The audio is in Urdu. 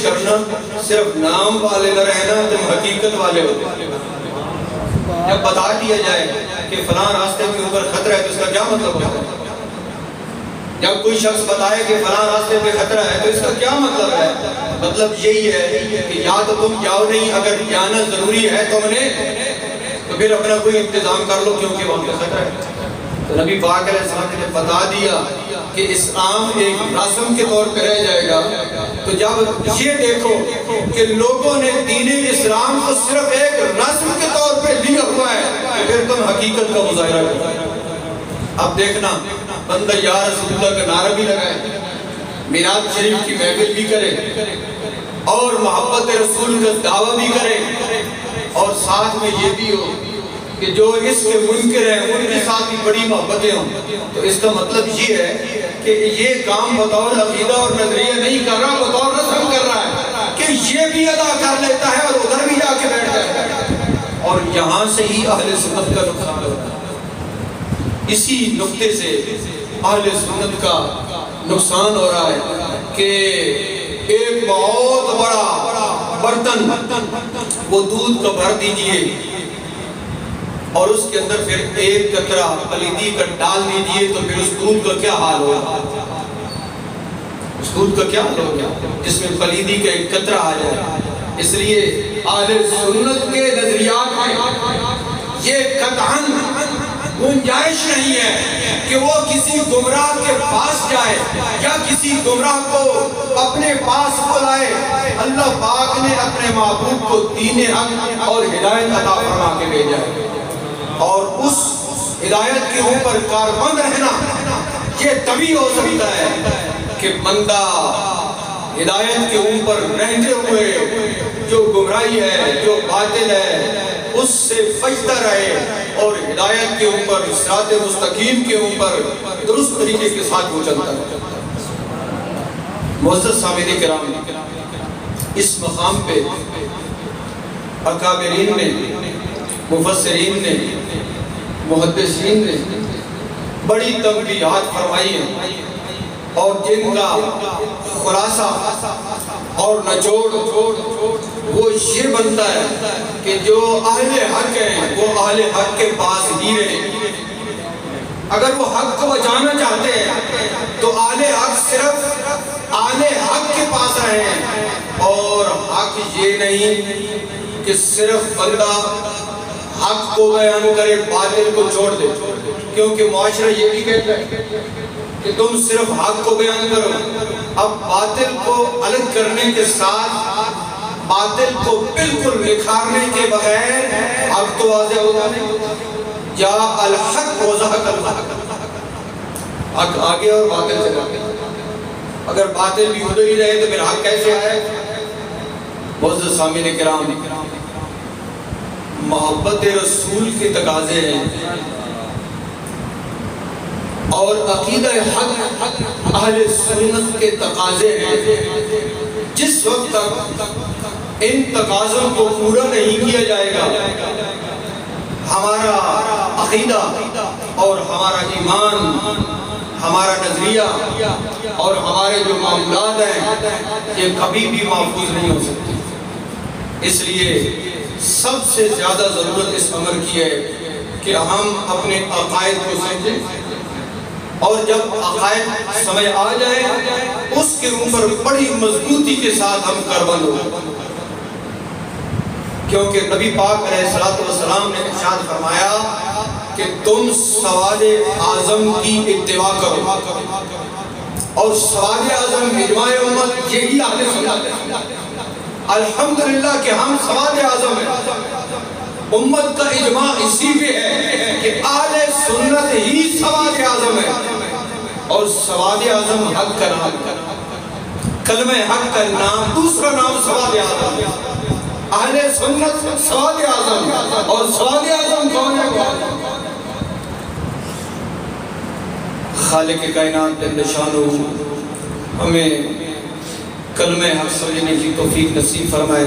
کرنا صرف نام والے نہ رہنا، تم حقیقت والے ہو۔ جب بتا دیا جائے کہ فلاں راستے کے اوپر خطرہ ہے تو اس کا کیا مطلب ہوتا ہے؟ جب کوئی شخص بتائے کہ فلاں راستے پہ خطرہ ہے تو اس کا کیا مطلب ہے؟ مطلب یہی ہے کہ یا تو تم جاؤ نہیں، اگر جانا ضروری ہے تم نے تو پھر اپنا کوئی انتظام کر لو، کیونکہ وہاں پہ خطرہ ہے۔ تو نبی پاک علیہ السلام نے بتا دیا کہ اسلام ایک رسم کے طور پہ رہ جائے گا۔ تو جب یہ دیکھو کہ لوگوں نے دین اسلام کو صرف ایک رسم کے طور پہ لیا ہوا ہے تو پھر تم حقیقت کا مظاہرہ کرو۔ اب دیکھنا، بندہ یا رسول اللہ کا نعرہ بھی لگائے، میلاد شریف کی محفل بھی کرے اور محبت رسول کا دعویٰ بھی کرے، اور ساتھ میں یہ بھی ہو کہ جو اس کے منکر ہیں ان کے ساتھ بھی بڑی محبتیں ہوں، تو اس کا مطلب یہ ہے کہ یہ کام بطور عقیدہ اور نظریہ نہیں کر رہا، بطور رسم کر رہا ہے کہ یہ بھی ادا کر لیتا ہے اور ادھر بھی جا کے بیٹھ جاتا ہے، اور یہاں سے ہی اہل سنت کا نقصان ہوتا ہے۔ اسی نقطے سے اہل سنت کا نقصان ہو رہا ہے کہ ایک بہت بڑا برتن وہ دودھ کا بھر دیجئے اور اس کے اندر پھر ایک قطرہ پلیدی کا ڈال دیجئے تو پھر اس دودھ کا کیا حال ہوگا؟ اس دودھ کا کیا حال ہوگا جس میں پلیدی کا ایک قطرہ آ جائے؟ اس لیے اہل سنت کے نظریات میں یہ قطعاً گنجائش نہیں ہے کہ وہ کسی گمراہ کے پاس جائے یا کسی گمراہ کو اپنے پاس بلائے۔ اللہ پاک نے اپنے محبوب کو دین حق اور ہدایت عطا فرما کے بھیجا ہے، اور اس ہدایت کے اوپر کاربند رہنا یہ تبھی ہو سکتا ہے کہ بندہ ہدایت کے اوپر رہتے ہوئے جو گمراہی ہے، جو باطل ہے، اس سے بچتا رہے اور ہدایت کے اوپر، صراط مستقیم کے اوپر درست طریقے کے ساتھ وہ چلتا ہے۔ معزز سامعین کرام، اس مقام پہ اکابرین نے، مفسرین نے، محدثین نے بڑی تنبیہات فرمائی ہیں، اور جن کا خلاصہ اور نچوڑ وہ یہ بنتا ہے کہ جو اہل حق ہیں وہ اہل حق کے پاس ہی رہیں۔ اگر وہ حق کو بچانا چاہتے ہیں تو اہل حق صرف اہل حق کے پاس رہیں، اور حق یہ نہیں کہ صرف بندہ حق کو بیان کرے، باطل کو چھوڑ دے، کیونکہ معاشرہ یہ بھی کہتا ہے کہ تم صرف حق کو بیان کرو۔ اب باطل کو الگ کرنے کے ساتھ باطل کو بالکل نکھارنے کے بغیر حق تو واضح ہوگا نہیں۔ یا الحق وضاحت الحق، حق آگے اور باطل چلا گیا، اگر باطل بھی ادھر ہی رہے تو پھر حق کیسے آئے؟ معزز سامعین کرام، محبت رسول کے تقاضے ہیں اور عقیدہ حق اہل سنت کے تقاضے ہیں۔ جس وقت تک ان تقاضوں کو پورا نہیں کیا جائے گا، ہمارا عقیدہ اور ہمارا ایمان، ہمارا نظریہ اور ہمارے جو معاملات ہیں یہ کبھی بھی محفوظ نہیں ہو سکتے۔ اس لیے سب سے زیادہ ضرورت اس امر کی ہے کہ ہم اپنے عقائد کو سمجھیں، اور جب عقائد سمجھ آ جائیں اس کے اوپر بڑی مضبوطی کے ساتھ ہم کاربند ہوں، کیونکہ نبی پاک علیہ السلام نے ارشاد فرمایا کہ تم سواد اعظم کی اتباع کرو، اور سواد اعظم اجماع امت یہی اہل سنت ہے۔ الحمدللہ کہ ہم سواد اعظم ہیں، امت کا اجماع اسی پہ ہے کہ اہل سنت ہی سواد اعظم ہے، اور سواد اعظم حق کا نام، کلمہ حق کا نام، دوسرا نام سواد اعظم ہے۔ اہل سنت سواد اعظم، اور سواد اعظم کون ہے؟ خالق کائنات جل شانہ ہمیں کلمہ حق سمجھنے کی توفیق نصیب فرمائے۔